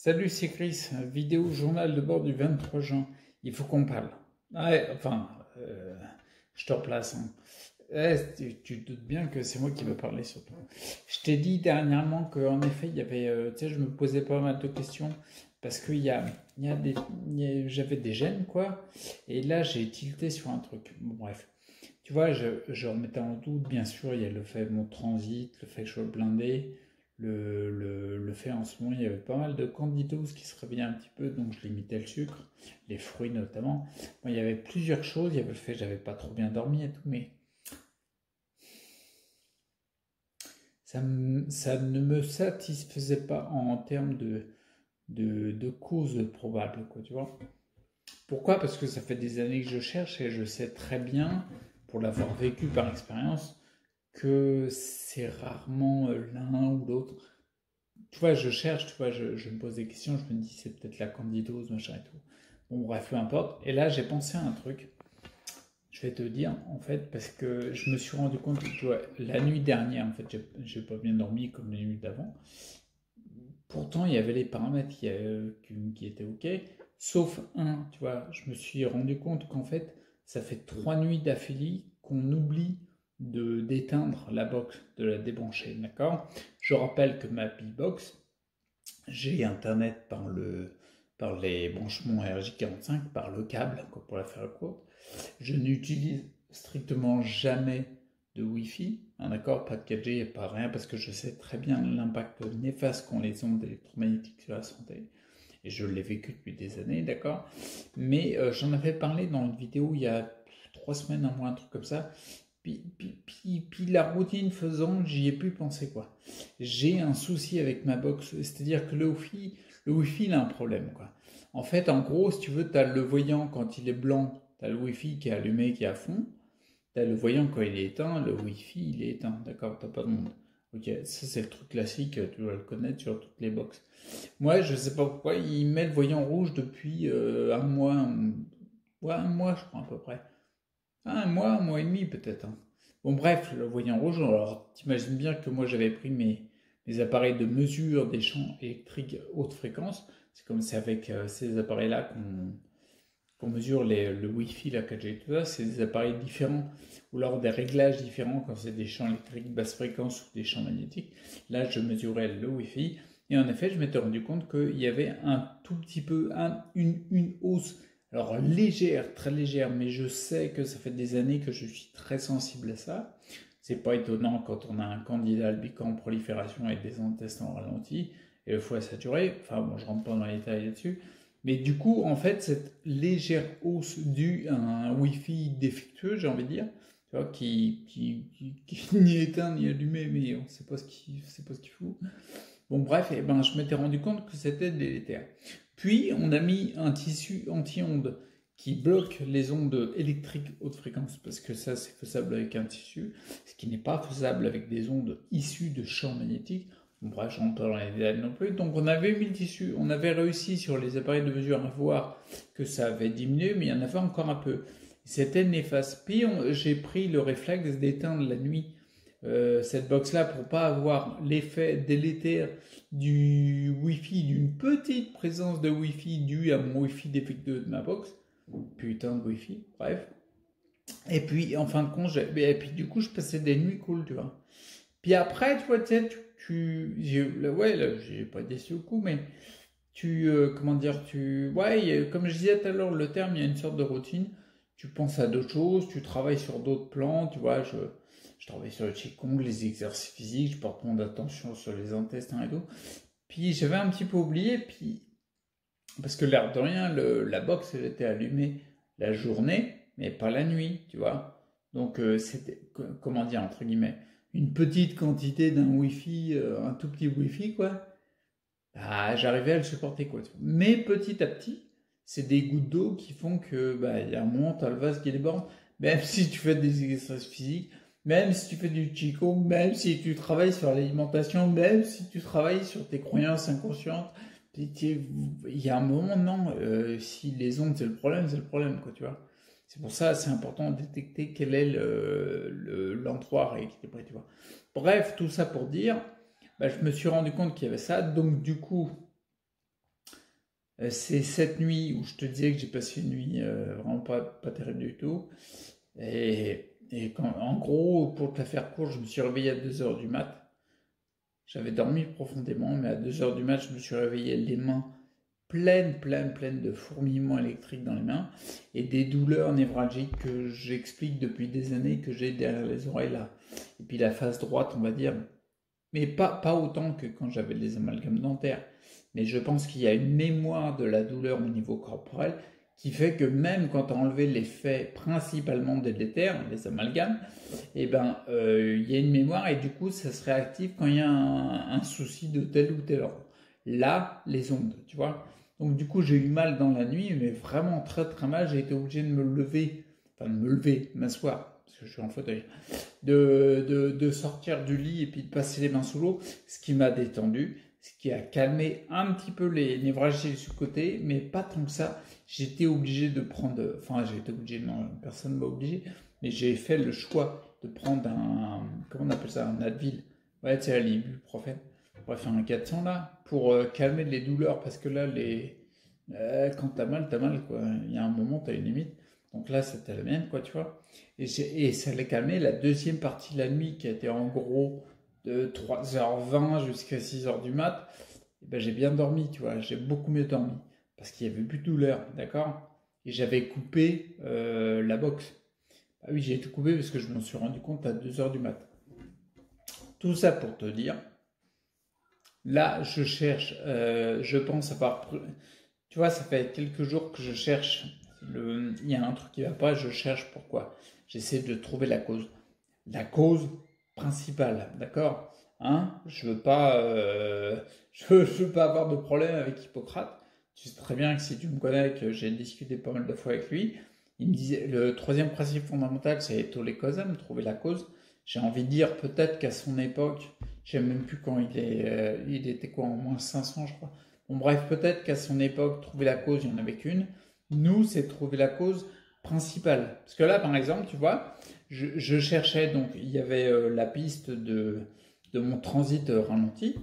Salut, c'est Chris, vidéo journal de bord du 23 juin. Il faut qu'on parle. Ouais, enfin, je te replace, hein. Ouais, tu te doutes bien que c'est moi qui veux parler surtout. Je t'ai dit dernièrement qu'en effet, il y avait, tu sais, je me posais pas mal de questions parce il y a j'avais des gènes, quoi. Et là, j'ai tilté sur un truc. Bon, bref. Tu vois, je remettais en doute, bien sûr, il y a le fait mon transit, le fait que je sois blindé, le fait en ce moment, il y avait pas mal de candidose qui se réveillaient un petit peu, donc je limitais le sucre, les fruits notamment. Bon, il y avait plusieurs choses, il y avait le fait que j'avais pas trop bien dormi et tout, mais ça ne me satisfaisait pas en termes de causes probables, quoi, tu vois. Pourquoi? Parce que ça fait des années que je cherche et je sais très bien, pour l'avoir vécu par expérience, que c'est rarement l'un ou l'autre. Tu vois, je cherche, tu vois, je me pose des questions, je me dis c'est peut-être la candidose, machin et tout. Bon, bref, peu importe. Et là, j'ai pensé à un truc. Je vais te dire, en fait, parce que je me suis rendu compte que, tu vois, la nuit dernière, en fait, j'ai pas bien dormi comme les nuits d'avant. Pourtant, il y avait les paramètres qui étaient OK, sauf un, tu vois. Je me suis rendu compte qu'en fait, ça fait 3 nuits d'affilée qu'on oublie d'éteindre la box, de la débrancher, d'accord? Je rappelle que ma B-Box, j'ai Internet par les branchements RJ45, par le câble, quoi, pour la faire courte. Je n'utilise strictement jamais de Wi-Fi, hein, d'accord, pas de 4G, pas rien, parce que je sais très bien l'impact néfaste qu'ont les ondes électromagnétiques sur la santé. Et je l'ai vécu depuis des années, d'accord. Mais j'en avais parlé dans une vidéo il y a 3 semaines, un mois, un truc comme ça. Puis la routine faisant, j'y ai pu penser, quoi. J'ai un souci avec ma box, c'est-à-dire que le Wi-Fi, il a un problème, quoi. En fait, en gros, si tu veux, tu as le voyant quand il est blanc, tu as le Wi-Fi qui est allumé, qui est à fond. Tu as le voyant quand il est éteint, le Wi-Fi, il est éteint, d'accord, t'as pas de monde. Ok, ça c'est le truc classique, tu dois le connaître sur toutes les box. Moi, je sais pas pourquoi, il met le voyant rouge depuis un mois, ouais, un mois, je crois, à peu près. Ah, un mois et demi peut-être, hein. Bon, bref, le voyant rouge, alors t'imagines bien que moi j'avais pris mes appareils de mesure des champs électriques haute fréquence. C'est comme c'est avec ces appareils-là qu'on mesure le Wi-Fi, la 4G et tout ça. C'est des appareils différents ou alors des réglages différents quand c'est des champs électriques basse fréquence ou des champs magnétiques. Là, je mesurais le Wi-Fi et en effet, je m'étais rendu compte qu'il y avait un tout petit peu, une hausse. Alors légère, très légère, mais je sais que ça fait des années que je suis très sensible à ça. C'est pas étonnant quand on a un candidat albican en prolifération et des intestins ralentis et le foie saturé. Enfin bon, je rentre pas dans les détails là-dessus. Mais du coup, en fait, cette légère hausse due à un Wi-Fi défectueux, j'ai envie de dire, tu vois, qui ni éteint ni allumé, mais on ne sait pas ce qu'il fout. Bon, bref, eh ben, je m'étais rendu compte que c'était délétère. Puis, on a mis un tissu anti-ondes qui bloque les ondes électriques haute fréquence, parce que ça, c'est faisable avec un tissu, ce qui n'est pas faisable avec des ondes issues de champs magnétiques. Bon, bref, je rentre pas dans les détails non plus. Donc, on avait mis le tissu, on avait réussi sur les appareils de mesure à voir que ça avait diminué, mais il y en avait encore un peu. C'était néfaste. Puis, j'ai pris le réflexe d'éteindre la nuit cette box-là pour pas avoir l'effet délétère du Wi-Fi, d'une petite présence de Wi-Fi due à mon Wi-Fi défectueux de ma box. Putain de Wi-Fi, bref. Et puis, en fin de compte, et puis du coup, je passais des nuits cool, tu vois. Puis après, tu vois, tu sais, ouais, là, j'ai pas déçu au coup, mais comment dire, ouais, comme je disais tout à l'heure, le terme, il y a une sorte de routine. Tu penses à d'autres choses, tu travailles sur d'autres plans, tu vois, je travaille sur le Qigong, les exercices physiques, je porte mon attention sur les intestins et tout. Puis j'avais un petit peu oublié, puis, parce que l'air de rien, la box, elle était allumée la journée, mais pas la nuit, tu vois. Donc c'était, comment dire, entre guillemets, une petite quantité d'un Wi-Fi, un tout petit Wi-Fi, quoi. Bah, j'arrivais à le supporter, quoi. Mais petit à petit, c'est des gouttes d'eau qui font que, bah, il y a un moment, t'as le vase qui déborde. Même si tu fais des exercices physiques, même si tu fais du qigong, même si tu travailles sur l'alimentation, même si tu travailles sur tes croyances inconscientes, il y a un moment, non, si les ondes c'est le problème, quoi, tu vois. C'est pour ça, c'est important de détecter quel est l'endroit rééquilibré, tu vois. Bref, tout ça pour dire, bah, je me suis rendu compte qu'il y avait ça. Donc, du coup, C'est cette nuit où je te disais que j'ai passé une nuit vraiment pas terrible du tout. Et en gros, pour te la faire courte, je me suis réveillé à 2 heures du mat. J'avais dormi profondément, mais à 2 heures du mat, je me suis réveillé les mains pleines de fourmillements électriques dans les mains et des douleurs névralgiques que j'explique depuis des années que j'ai derrière les oreilles là. Et puis la face droite, on va dire, mais pas autant que quand j'avais les amalgames dentaires. Mais je pense qu'il y a une mémoire de la douleur au niveau corporel qui fait que même quand on a enlevé l'effet principalement délétère, les amalgames, eh ben, il y a une mémoire et du coup, ça se réactive quand il y a un souci de tel ou tel ordre. Là, les ondes, tu vois. Donc du coup, j'ai eu mal dans la nuit, mais vraiment très mal. J'ai été obligé de me lever, m'asseoir, parce que je suis en fauteuil, de sortir du lit et puis de passer les mains sous l'eau, ce qui m'a détendu, ce qui a calmé un petit peu les névralgies du côté, mais pas tant que ça. J'étais obligé de prendre, enfin j'ai été obligé, non, personne ne m'a obligé, mais j'ai fait le choix de prendre comment on appelle ça, un Advil, ouais, tu sais, l'ibuprofène, bref, un 400 là, pour calmer les douleurs, parce que là, quand t'as mal, quoi. Il y a un moment, t'as une limite. Donc là, c'était la mienne, quoi, tu vois. Et ça allait calmer la deuxième partie de la nuit, qui était en gros de 3h20 jusqu'à 6h du mat. Et ben, j'ai bien dormi, tu vois. J'ai beaucoup mieux dormi. Parce qu'il n'y avait plus de douleur, d'accord. Et j'avais coupé la boxe. Ah oui, j'ai tout coupé parce que je m'en suis rendu compte à 2h du mat. Tout ça pour te dire, là, je cherche, je pense avoir... Tu vois, ça fait quelques jours que je cherche. Il y a un truc qui ne va pas, je cherche pourquoi. J'essaie de trouver la cause. La cause principale, d'accord, hein. Je veux pas, je veux pas avoir de problème avec Hippocrate. Tu sais très bien que si tu me connais, que j'ai discuté pas mal de fois avec lui, il me disait le troisième principe fondamental, c'est étoler causam, trouver la cause. J'ai envie de dire peut-être qu'à son époque, je sais même plus quand il était quoi, en moins 500, je crois. Bon, bref, peut-être qu'à son époque, trouver la cause, il n'y en avait qu'une. Nous, c'est trouver la cause principale. Parce que là, par exemple, tu vois, je cherchais, donc il y avait la piste de mon transit ralenti.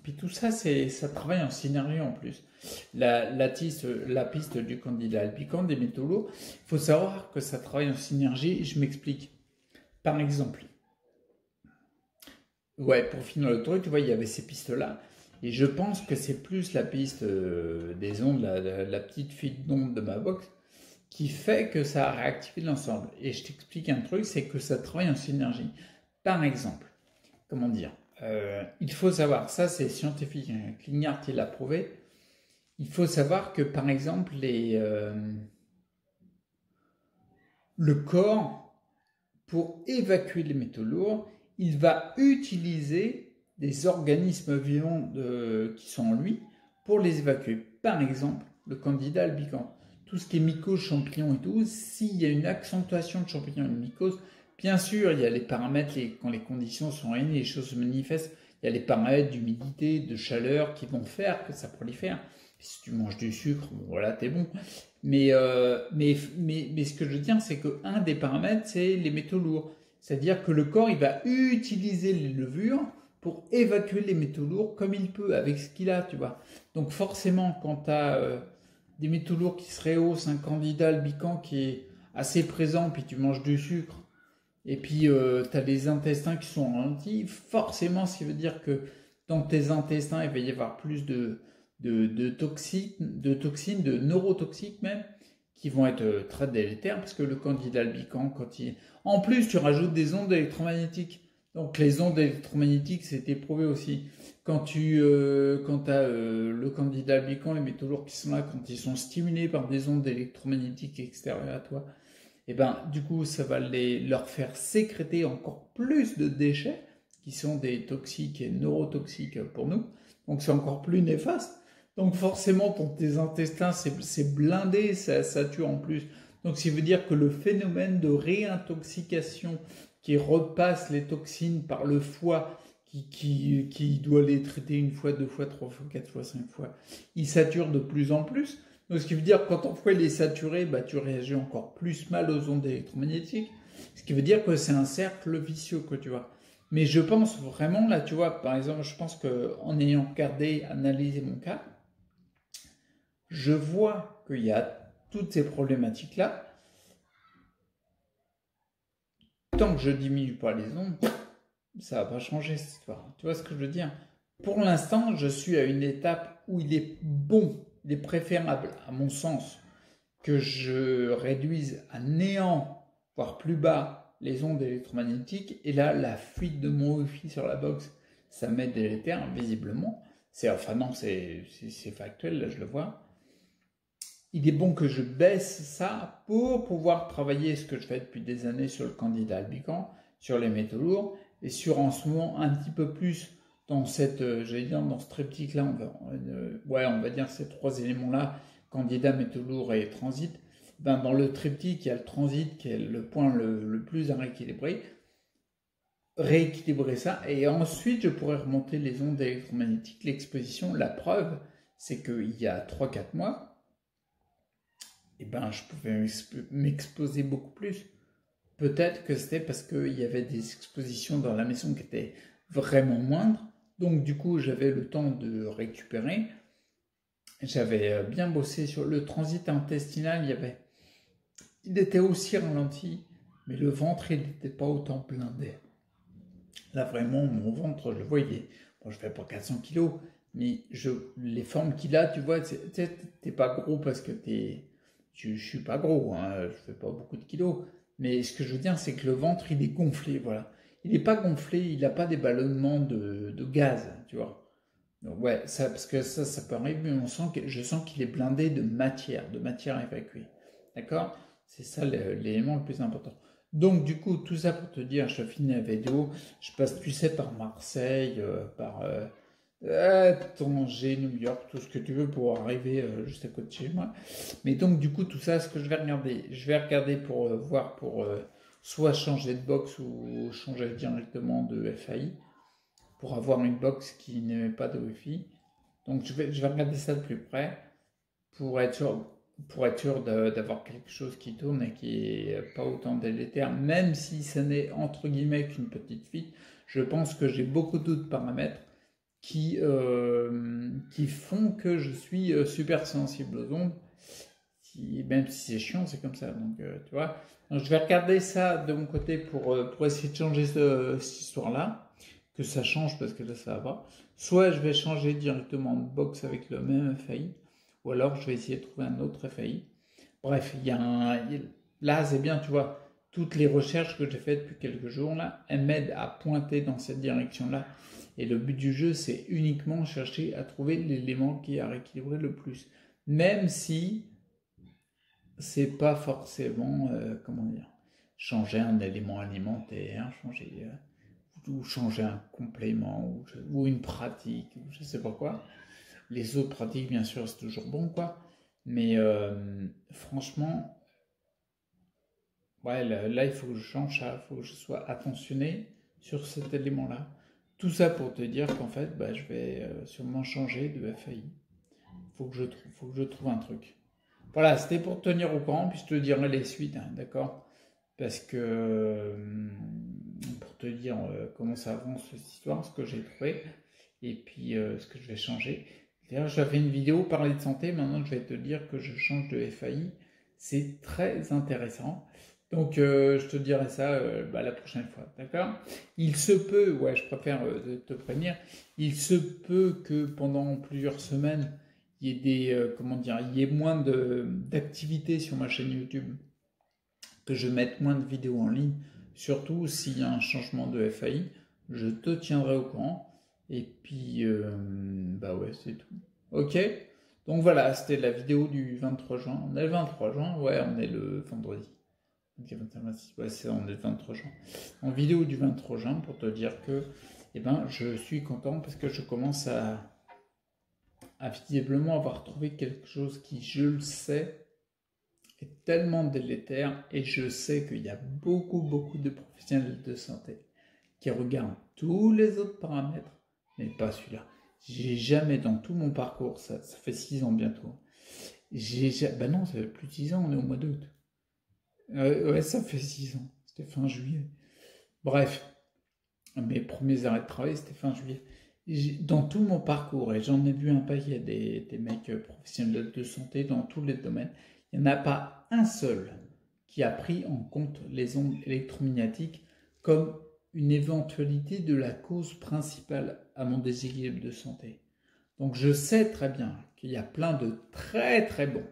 Puis tout ça, ça travaille en synergie en plus. La piste du candidat albican, des métaux lourds, il faut savoir que ça travaille en synergie. Je m'explique. Par exemple, ouais, pour finir le truc, tu vois, il y avait ces pistes-là. Et je pense que c'est plus la piste des ondes, la petite fuite d'onde de ma box, qui fait que ça a réactivé l'ensemble. Et je t'explique un truc, c'est que ça travaille en synergie. Par exemple, comment dire, il faut savoir, ça c'est scientifique, hein, Clignard il l'a prouvé, il faut savoir que par exemple, le corps, pour évacuer les métaux lourds, il va utiliser des organismes vivants qui sont en lui pour les évacuer. Par exemple, le candidat albican. Tout ce qui est mycose, champignons et tout, s'il y a une accentuation de champignons et de mycose, bien sûr, il y a les paramètres, quand les conditions sont réunies, les choses se manifestent, il y a les paramètres d'humidité, de chaleur qui vont faire que ça prolifère. Si tu manges du sucre, bon, voilà, t'es bon. Mais ce que je veux dire, c'est qu'un des paramètres, c'est les métaux lourds. C'est-à-dire que le corps, il va utiliser les levures pour évacuer les métaux lourds comme il peut, avec ce qu'il a, tu vois. Donc forcément, quand tu as des métaux lourds qui se rehaussent, un candidat albican qui est assez présent, puis tu manges du sucre, et puis tu as les intestins qui sont ralentis, forcément, ce qui veut dire que dans tes intestins, il va y avoir plus de toxines, de neurotoxiques même, qui vont être très délétères, parce que le candidat albican, en plus, tu rajoutes des ondes électromagnétiques. Donc les ondes électromagnétiques, c'est éprouvé aussi. Quand tu as le candidat albican, les métaux lourds qui sont là, quand ils sont stimulés par des ondes électromagnétiques extérieures à toi, et ben du coup, ça va leur faire sécréter encore plus de déchets, qui sont des toxiques et neurotoxiques pour nous. Donc c'est encore plus néfaste. Donc forcément, tes intestins, c'est blindé, ça tue en plus. Donc ça veut dire que le phénomène de réintoxication qui repasse les toxines par le foie, qui doit les traiter une fois, deux fois, trois fois, quatre fois, cinq fois, il sature de plus en plus. Donc ce qui veut dire que quand ton foie est saturé, bah, tu réagis encore plus mal aux ondes électromagnétiques. Ce qui veut dire que c'est un cercle vicieux que tu vois. Mais je pense vraiment, là, tu vois, par exemple, je pense qu'en ayant regardé, analysé mon cas, je vois qu'il y a toutes ces problématiques-là. Tant que je diminue pas les ondes, ça va pas changer cette histoire. Tu vois ce que je veux dire? Pour l'instant, je suis à une étape où il est bon, il est préférable, à mon sens, que je réduise à néant, voire plus bas, les ondes électromagnétiques. Et là, la fuite de mon Wi-Fi sur la box, ça m'est délétère, visiblement. Enfin non, c'est factuel, là je le vois. Il est bon que je baisse ça pour pouvoir travailler ce que je fais depuis des années sur le candidat Albican, sur les métaux lourds, et sur en ce moment un petit peu plus dans cette, j'allais dire, dans ce triptyque-là, on va dire ces trois éléments-là, candidat, métaux lourds et transit. Ben, dans le triptyque, il y a le transit qui est le point le plus à rééquilibrer ça, et ensuite je pourrais remonter les ondes électromagnétiques, l'exposition. La preuve, c'est qu'il y a 3-4 mois, eh ben, je pouvais m'exposer beaucoup plus. Peut-être que c'était parce qu'il y avait des expositions dans la maison qui étaient vraiment moindres. Donc du coup, j'avais le temps de récupérer. J'avais bien bossé sur le transit intestinal. Il était aussi ralenti, mais le ventre, il n'était pas autant plein d'air. Là, vraiment, mon ventre, je le voyais. Bon, je fais pas 400 kilos, mais les formes qu'il a, tu vois, t'es pas gros parce que je suis pas gros, hein, je fais pas beaucoup de kilos. Mais ce que je veux dire, c'est que le ventre, il est gonflé, voilà. Il n'est pas gonflé, il n'a pas des ballonnements de gaz, tu vois. Donc, ouais, ça, parce que ça peut arriver, mais je sens qu'il est blindé de matière évacuée. D'accord? C'est ça l'élément le plus important. Donc, du coup, tout ça pour te dire, je finis la vidéo, je passe, tu sais, par Marseille, par Tanger, New York, tout ce que tu veux pour arriver juste à côté de chez moi. Mais donc, du coup, tout ça, ce que je vais regarder pour voir pour soit changer de box ou changer directement de FAI pour avoir une box qui n'émet pas de Wi-Fi. Donc, je vais regarder ça de plus près pour être sûr d'avoir quelque chose qui tourne et qui n'est pas autant délétère, même si ce n'est entre guillemets qu'une petite fuite. Je pense que j'ai beaucoup d'autres paramètres qui font que je suis super sensible aux ondes, même si c'est chiant, c'est comme ça. Donc, tu vois. Donc, je vais regarder ça de mon côté pour essayer de changer cette histoire-là, que ça change parce que là, ça va pas. Soit je vais changer directement de box avec le même FAI, ou alors je vais essayer de trouver un autre FAI. Bref, là, c'est bien, tu vois. Toutes les recherches que j'ai faites depuis quelques jours, là, elles m'aident à pointer dans cette direction-là. Et le but du jeu, c'est uniquement chercher à trouver l'élément qui a rééquilibré le plus. Même si c'est pas forcément, comment dire, changer un élément alimentaire, ou changer un complément, ou une pratique, ou je sais pas quoi. Les autres pratiques, bien sûr, c'est toujours bon, quoi. Mais franchement, ouais, là, il faut que je change ça, il faut que je sois attentionné sur cet élément-là. Tout ça pour te dire qu'en fait, bah, je vais sûrement changer de FAI. Faut que je trouve un truc. Voilà, c'était pour te tenir au courant, puis je te dirai les suites, hein, d'accord? Parce que pour te dire comment ça avance cette histoire, ce que j'ai trouvé, et puis ce que je vais changer. D'ailleurs, j'avais fait une vidéo parler de santé, maintenant je vais te dire que je change de FAI. C'est très intéressant. Donc je te dirai ça la prochaine fois, d'accord? Il se peut, ouais, je préfère te prévenir, il se peut que pendant plusieurs semaines, il y ait il y ait moins d'activité sur ma chaîne YouTube, que je mette moins de vidéos en ligne, surtout s'il y a un changement de FAI, je te tiendrai au courant. Et puis, bah ouais, c'est tout. Ok? Donc voilà, c'était la vidéo du 23 juin. On est le 23 juin? Ouais, on est le vendredi. Ok, 21, 26, ouais, on est le 23 juin. En vidéo du 23 juin, pour te dire que, eh ben, je suis content parce que je commence à visiblement avoir trouvé quelque chose qui, je le sais, est tellement délétère, et je sais qu'il y a beaucoup de professionnels de santé qui regardent tous les autres paramètres, mais pas celui-là. J'ai jamais, dans tout mon parcours, ça fait 6 ans bientôt, ben non, ça fait plus de 6 ans, on est au mois d'août. Ouais, ça fait 6 ans, c'était fin juillet. Bref, mes premiers arrêts de travail, c'était fin juillet. Dans tout mon parcours, et j'en ai vu un paquet des mecs professionnels de santé dans tous les domaines, il n'y en a pas un seul qui a pris en compte les ondes électromagnétiques comme une éventualité de la cause principale à mon déséquilibre de santé. Donc je sais très bien qu'il y a plein de très très bons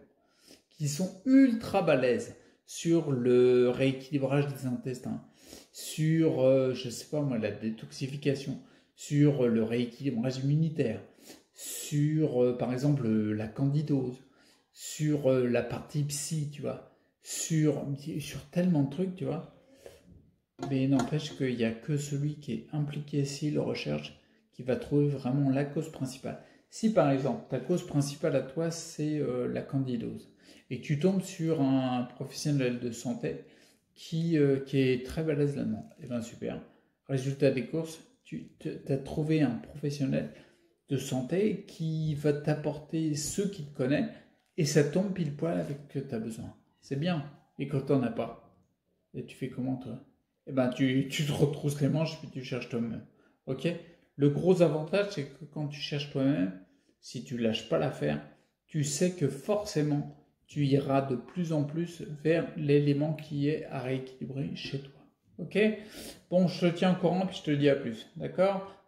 qui sont ultra balèzes sur le rééquilibrage des intestins, sur, je sais pas moi, la détoxification, sur le rééquilibrage immunitaire, sur, par exemple, la candidose, sur la partie psy, tu vois, sur tellement de trucs, tu vois. Mais n'empêche qu'il n'y a que celui qui est impliqué si le recherche qui va trouver vraiment la cause principale. Si par exemple ta cause principale à toi c'est la candidose et que tu tombes sur un professionnel de santé qui est très balèze là-dedans, et bien super. Résultat des courses, tu as trouvé un professionnel de santé qui va t'apporter ce qu'il te connaît et ça tombe pile poil avec ce que tu as besoin. C'est bien. Et quand tu n'en as pas, et tu fais comment toi? Eh ben, tu te retrousses les manches puis tu cherches toi-même. Ok? Le gros avantage, c'est que quand tu cherches toi-même, si tu lâches pas l'affaire, tu sais que forcément, tu iras de plus en plus vers l'élément qui est à rééquilibrer chez toi. Ok? Bon, je te tiens au courant puis je te dis à plus. D'accord?